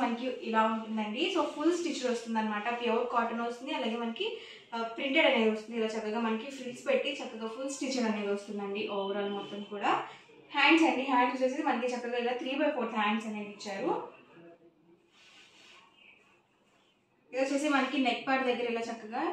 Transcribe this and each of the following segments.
మనకి ఇలా ఉంటుందండి. సో ఫుల్ స్టిచ్ వస్తుంది అనమాట, ప్యూర్ కాటన్ వస్తుంది. అలాగే మనకి ప్రింటెడ్ అనేది వస్తుంది. ఇలా చక్కగా మనకి ఫ్రిల్స్ పెట్టి చక్కగా ఫుల్ స్టిచ్ అనేది వస్తుందండి ఓవరాల్ మొత్తం కూడా. హ్యాండ్స్ అండి, హ్యాండ్స్ వచ్చేసి మనకి చక్కగా ఇలా 3/4 హ్యాండ్స్ అనేది ఇచ్చారు. ఇది వచ్చేసి మనకి నెక్ పార్ట్ దగ్గర ఇలా చక్కగా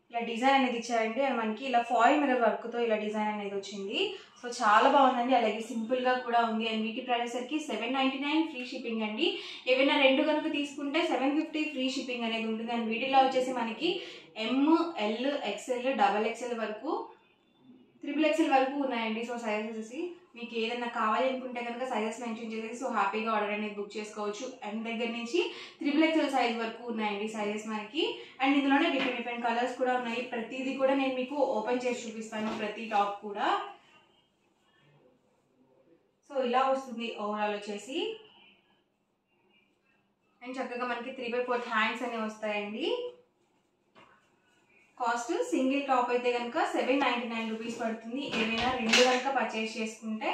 ఇలా డిజైన్ అనేది ఇచ్చారండి. అండ్ మనకి ఇలా ఫాయిల్ మిర్రర్ వర్క్తో ఇలా డిజైన్ అనేది వచ్చింది. సో చాలా బాగుందండి, అలాగే సింపుల్గా కూడా ఉంది. అండ్ వీటి ప్రైస్ సరికి 799 ఫ్రీ షిప్పింగ్ అండి. ఏవైనా 2 కనుక తీసుకుంటే 750 ఫ్రీ షిప్పింగ్ అనేది ఉంటుంది. అండ్ వీటిలో వచ్చేసి మనకి ML, XL, XXL వరకు, XXL వరకు ఉన్నాయండి. సో సైజెస్ వచ్చేసి మీకు ఏదైనా కావాలి అనుకుంటే కనుక సైజెస్ మెన్షన్ చేసేసి సో హ్యాపీగా ఆర్డర్ అనేది బుక్ చేసుకోవచ్చు. అండ్ దగ్గర నుంచి XXL సైజ్ వరకు ఉన్నాయండి సైజెస్ మనకి. అండ్ ఇందులోనే డిఫరెంట్ కలర్స్ కూడా ఉన్నాయి. ప్రతిదీ కూడా నేను మీకు ఓపెన్ చేసి చూపిస్తాను, ప్రతి టాప్ కూడా. సో ఇలా వస్తుంది ఓవరాల్ వచ్చేసి. అండ్ చక్కగా మనకి 3/4 హ్యాండ్స్ అనేవి వస్తాయండి. కాస్ట్ సింగిల్ టాప్ అయితే కనుక 799 రూపీస్ పడుతుంది. ఏమైనా 2 కనుక పర్చేస్ చేసుకుంటే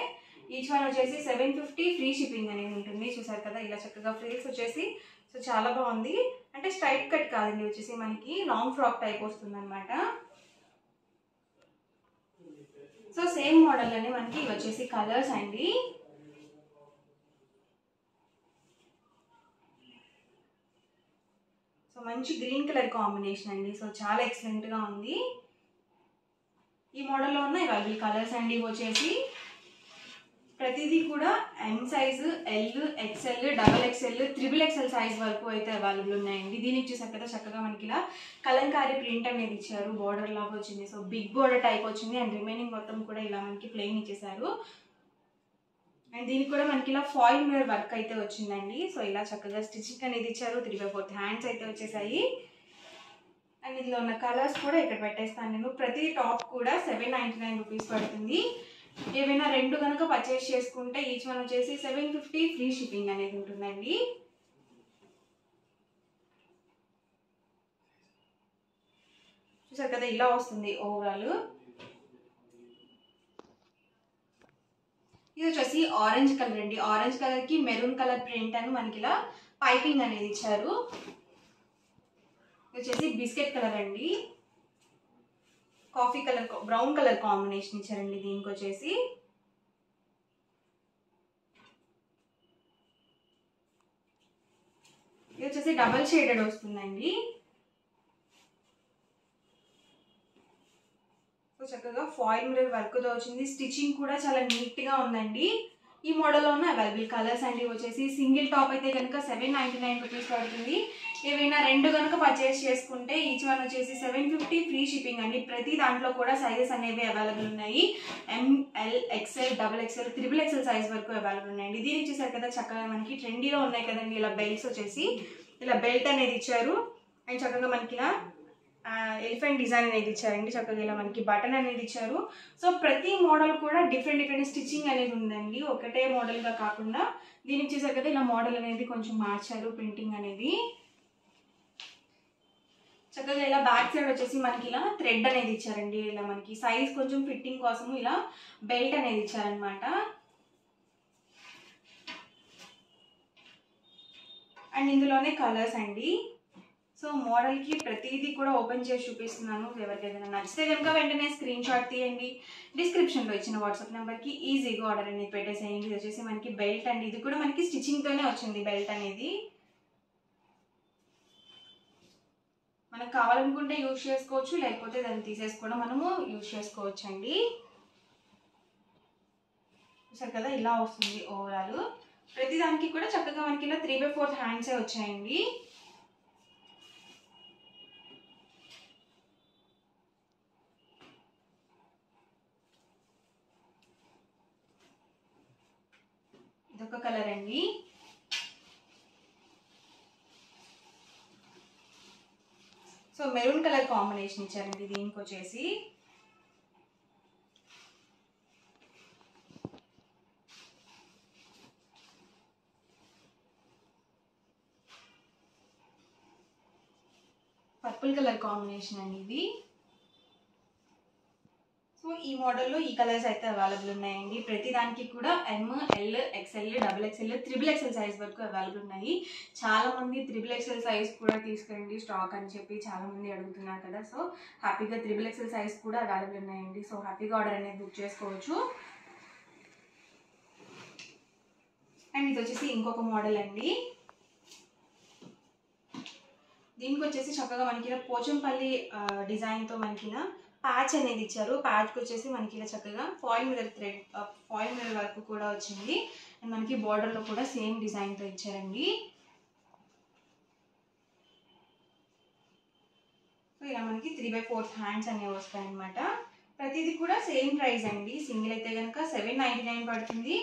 ఈచ్ వన్ వచ్చేసి 750 ఫ్రీ షిప్పింగ్ అనేది ఉంటుంది. చూసారు కదా, ఇలా చక్కగా ఫ్రిల్స్ వచ్చేసి సో చాలా బాగుంది. అంటే స్ట్రైట్ కట్ కాదండి, వచ్చేసి మనకి లాంగ్ ఫ్రాక్ టైప్ వస్తుంది అనమాట. సో సేమ్ మోడల్ అని మనకి ఇవి వచ్చేసి కలర్స్ అండి. సో మంచి గ్రీన్ కలర్ కాంబినేషన్ అండి. సో చాలా ఎక్సలెంట్గా ఉంది. ఈ మోడల్లో ఉన్న అవైలబుల్ కలర్స్ అండి వచ్చేసి ప్రతిదీ కూడా M size, L, XL, XXL, XXL size వరకు అయితే అవైలబుల్ ఉన్నాయండి. దీనికి చూసారు కదా చక్కగా మనకి ఇలా కలంకారీ ప్రింట్ అనేది ఇచ్చారు, బార్డర్ లాగా వచ్చింది. సో బిగ్ బార్డర్ టైప్ వచ్చింది. అండ్ రిమైనింగ్ మొత్తం కూడా ఇలా మనకి ప్లెయిన్ ఇచ్చేసారు. అండ్ దీనికి కూడా మనకి ఇలా ఫాయిల్ మిర్రర్ వర్క్ అయితే వచ్చిందండి. సో ఇలా చక్కగా స్టిచ్చింగ్ అనేది ఇచ్చారు. 3/4 హ్యాండ్స్ అయితే వచ్చేసాయి. అండ్ ఇందులో ఉన్న కలర్స్ కూడా ఇక్కడ పెట్టేస్తాను నేను. ప్రతి టాప్ కూడా 799 రూపీస్ పడుతుంది. ఏవైనా 2 కనుక పర్చేస్ చేసుకుంటే ఈచ్ వన్ వచ్చేసి 750 ఫ్రీ షిప్పింగ్ అనేది ఉంటుందండి. చూసారు కదా, ఇలా వస్తుంది ఓవరాల్. ఇది వచ్చేసి ఆరెంజ్ కలర్ అండి. ఆరెంజ్ కలర్ కి మెరూన్ కలర్ ప్రింట్ అని మనకి ఇలా పైపింగ్ అనేది ఇచ్చారు. ఇది వచ్చేసి బిస్కెట్ కలర్ అండి, coffee colour, brown colour combination ఇచ్చారండి దీనికి వచ్చేసి. ఇది వచ్చేసి డబల్ షేడెడ్ వస్తుందండి. సో చక్కగా ఫాయిల్ మిర్రర్ వర్క్తో వచ్చింది. స్టిచ్చింగ్ కూడా చాలా నీట్గా ఉందండి. ఈ మోడల్లో ఉన్న అవైలబుల్ కలర్స్ అండి వచ్చేసి సింగిల్ టాప్ అయితే కనుక 799 రూపీస్ పడుతుంది. ఏవైనా 2 కనుక పర్చేస్ చేసుకుంటే ఈచ్ వన్ వచ్చేసి 750 ఫ్రీ షిప్పింగ్ అండి. ప్రతి దాంట్లో కూడా సైజెస్ అనేవి అవైలబుల్ ఉన్నాయి. ML, XL, XXL, XXL size వరకు అవైలబుల్ ఉన్నాయండి. దీనికి చూసారు కదా చక్కగా మనకి ట్రెండీలో ఉన్నాయి కదండి ఇలా బెల్ట్స్ వచ్చేసి ఇలా బెల్ట్ అనేది ఇచ్చారు. అండ్ చక్కగా మనకి ఇలా ఎలిఫెంట్ డిజైన్ అనేది ఇచ్చారండి. చక్కగా ఇలా మనకి బటన్ అనేది ఇచ్చారు. సో ప్రతి మోడల్ కూడా డిఫరెంట్ స్టిచ్చింగ్ అనేది ఉందండి, ఒకటే మోడల్గా కాకుండా. దీనికి చూసారు కదా ఇలా మోడల్ అనేది కొంచెం మార్చారు, ప్రింటింగ్ అనేది. చక్కగా ఇలా బ్యాక్ సైడ్ వచ్చేసి మనకి ఇలా థ్రెడ్ అనేది ఇచ్చారండి. ఇలా మనకి సైజ్ కొంచెం ఫిట్టింగ్ కోసం ఇలా బెల్ట్ అనేది ఇచ్చారనమాట. అండ్ ఇందులోనే కలర్స్ అండి. సో మోడల్కి ప్రతిదీ కూడా ఓపెన్ చేసి చూపిస్తున్నాను. ఎవరికైనా నచ్చితే కనుక వెంటనే స్క్రీన్ షాట్ తీయండి. డిస్క్రిప్షన్లో ఇచ్చిన వాట్సాప్ నెంబర్కి ఈజీగా ఆర్డర్ అనేది పెట్టేసేయండి. ఇది వచ్చేసి మనకి బెల్ట్ అండి. ఇది కూడా మనకి స్టిచ్చింగ్తోనే వచ్చింది బెల్ట్ అనేది. మనకు కావాలనుకుంటే యూజ్ చేసుకోవచ్చు, లేకపోతే దాన్ని తీసేసి కూడా మనము యూజ్ చేసుకోవచ్చు అండి. చూసారు కదా ఇలా వస్తుంది ఓవరాల్. ప్రతి దానికి కూడా చక్కగా మనకి ఇలా 3/4 హ్యాండ్సే వచ్చాయండి. ఇదొక కలర్ అండి. సో మెరూన్ కలర్ కాంబినేషన్ ఇచ్చారండి దీనికి వచ్చేసి. పర్పుల్ కలర్ కాంబినేషన్ అండి ఇది. సో ఈ మోడల్లో ఈ కలర్స్ అయితే అవైలబుల్ ఉన్నాయండి. ప్రతి దానికి కూడా ML, XL, XXL, XXL size వరకు అవైలబుల్ ఉన్నాయి. చాలామంది XXL సైజ్ కూడా తీసుకురండి స్టాక్ అని చెప్పి చాలామంది అడుగుతున్నారు కదా. సో హ్యాపీగా XXL సైజ్ కూడా అవైలబుల్ ఉన్నాయండి. సో హ్యాపీగా ఆర్డర్ అనేది బుక్ చేసుకోవచ్చు. అండ్ ఇది వచ్చేసి ఇంకొక మోడల్ అండి. దీనికి వచ్చేసి చక్కగా మనకి ఇలా పోచంపల్లి డిజైన్తో మనకి ఇలా ప్యాచ్ అనేది ఇచ్చారు. ప్యాచ్కి వచ్చేసి మనకి ఇలా చక్కగా ఫాయిల్ మిర్రర్ వర్క్ కూడా వచ్చింది. అండ్ మనకి బార్డర్లో కూడా సేమ్ డిజైన్తో ఇచ్చారండి. సో ఇలా మనకి 3/4 హ్యాండ్స్ అనేవి వస్తాయి అన్నమాట. ప్రతిదీ కూడా సేమ్ ప్రైస్ అండి. సింగిల్ అయితే కనుక 799 పడుతుంది.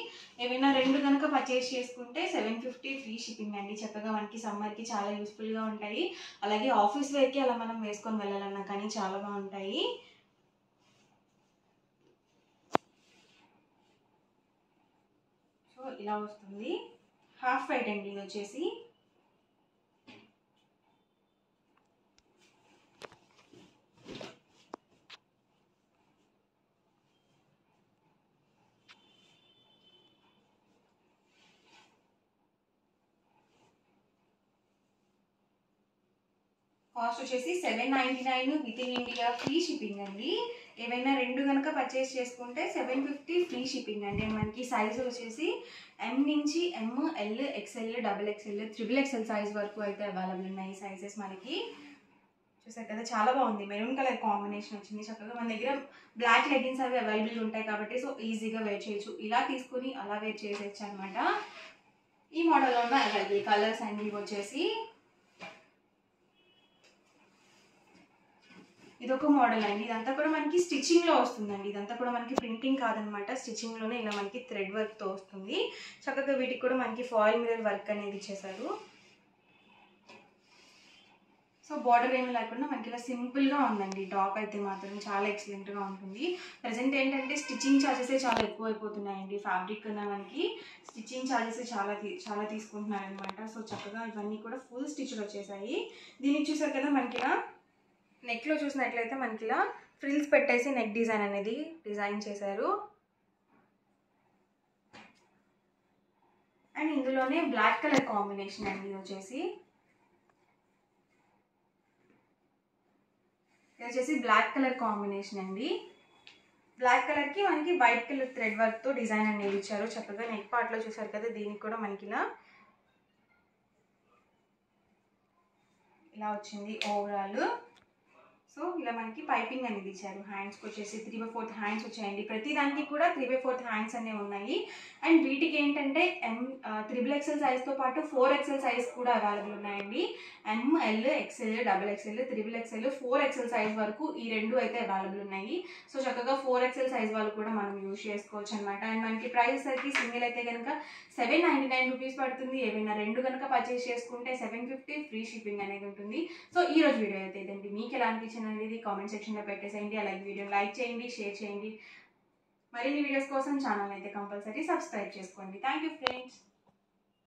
ఏమైనా రెండు కనుక పర్చేస్ చేసుకుంటే 750 ఫ్రీ షిప్పింగ్ అండి. చక్కగా మనకి సమ్మర్కి చాలా యూస్ఫుల్గా ఉంటాయి. అలాగే ఆఫీస్ వేర్కి అలా మనం వేసుకొని వెళ్ళాలన్నా కానీ చాలా బాగుంటాయి. సో ఇలా వస్తుంది. హాఫ్ వైట్ అండి ఇది వచ్చేసి. కాస్ట్ వచ్చేసి 799 with in India free shipping అండి. ఏవైనా రెండు కనుక పర్చేస్ చేసుకుంటే 750 ఫ్రీ షిప్పింగ్ అండి. మనకి సైజు వచ్చేసి M నుంచి ML, XL, XXL, XXL size వరకు అయితే అవైలబుల్ ఉన్నాయి సైజెస్ మనకి. చూసారు కదా చాలా బాగుంది. మెరూన్ కలర్ కాంబినేషన్ వచ్చింది. చక్కగా మన దగ్గర బ్లాక్ లెగిన్స్ అవి అవైలబుల్ ఉంటాయి కాబట్టి సో ఈజీగా వేర్ చేయొచ్చు. ఇలా తీసుకుని అలా వేర్ చేసేయచ్చు అనమాట. ఈ మోడల్లో ఉన్న అవైలబుల్ కలర్స్ అండి వచ్చేసి ఇదొక మోడల్ అండి. ఇదంతా కూడా మనకి స్టిచ్చింగ్లో వస్తుందండి. ఇదంతా కూడా మనకి ప్రింటింగ్ కాదనమాట, స్టిచ్చింగ్లోనే ఇలా మనకి థ్రెడ్ వర్క్తో వస్తుంది. చక్కగా వీటికి కూడా మనకి ఫాయిల్ మిర్రర్ వర్క్ అనేది ఇచ్చేసారు. సో బార్డర్ ఏమి లేకుండా మనకి ఇలా సింపుల్గా ఉందండి. టాప్ అయితే మాత్రం చాలా ఎక్సలెంట్గా ఉంటుంది. ప్రజెంట్ ఏంటంటే స్టిచ్చింగ్ ఛార్జెస్ చాలా ఎక్కువ అయిపోతున్నాయండి. ఫ్యాబ్రిక్ కన్నా మనకి స్టిచ్చింగ్ ఛార్జెస్ చాలా తీసుకుంటున్నారు అనమాట. సో చక్కగా ఇవన్నీ కూడా ఫుల్ స్టిచ్లు వచ్చేసాయి. దీనికి చూసారు కదా మనకి ఇలా నెక్లో చూసినట్లయితే మనకి ఇలా ఫ్రిల్స్ పెట్టేసి నెక్ డిజైన్ అనేది డిజైన్ చేశారు. అండ్ ఇందులోనే బ్లాక్ కలర్ కాంబినేషన్ అండి ఇది వచ్చేసి. ఇది వచ్చేసి బ్లాక్ కలర్ కాంబినేషన్ అండి. బ్లాక్ కలర్కి మనకి వైట్ కలర్ థ్రెడ్ వర్క్తో డిజైన్ అనేది ఇచ్చారు. చక్కగా నెక్ పార్ట్లో చూసారు కదా, దీనికి కూడా మనకి ఇలా వచ్చింది ఓవరాల్. సో ఇలా మనకి పైపింగ్ అనేది ఇచ్చారు. హ్యాండ్స్కి వచ్చేసి 3/4 హ్యాండ్స్ వచ్చాయండి. ప్రతి దానికి కూడా 3/4 హ్యాండ్స్ అనేవి ఉన్నాయి. అండ్ వీటికి ఏంటంటే XXL సైజ్తో పాటు 4XL సైజ్ కూడా అవైలబుల్ ఉన్నాయండి. ML, XL, XXL, XXL, 4XL size వరకు ఈ రెండు అయితే అవైలబుల్ ఉన్నాయి. సో చక్కగా 4XL సైజ్ వాళ్ళు కూడా మనం యూజ్ చేసుకోవచ్చు అనమాట. అండ్ మనకి ప్రైస్ అయితే సింగిల్ అయితే కనుక 799 రూపీస్ పడుతుంది. ఏమైనా రెండు కనుక పర్చేస్ చేసుకుంటే 750 ఫ్రీ షిప్పింగ్ అనేది ఉంటుంది. సో ఈ రోజు వీడియో అయితే ఇదండి. మీకు ఎలా అనిపించింది అనేది కామెంట్ సెక్షన్లో పెట్టేసేయండి. అలాగే వీడియో లైక్ చేయండి, షేర్ చేయండి. మరిన్ని వీడియోస్ కోసం ఛానల్ అయితే కంపల్సరీ సబ్స్క్రైబ్ చేసుకోండి. Thank you friends.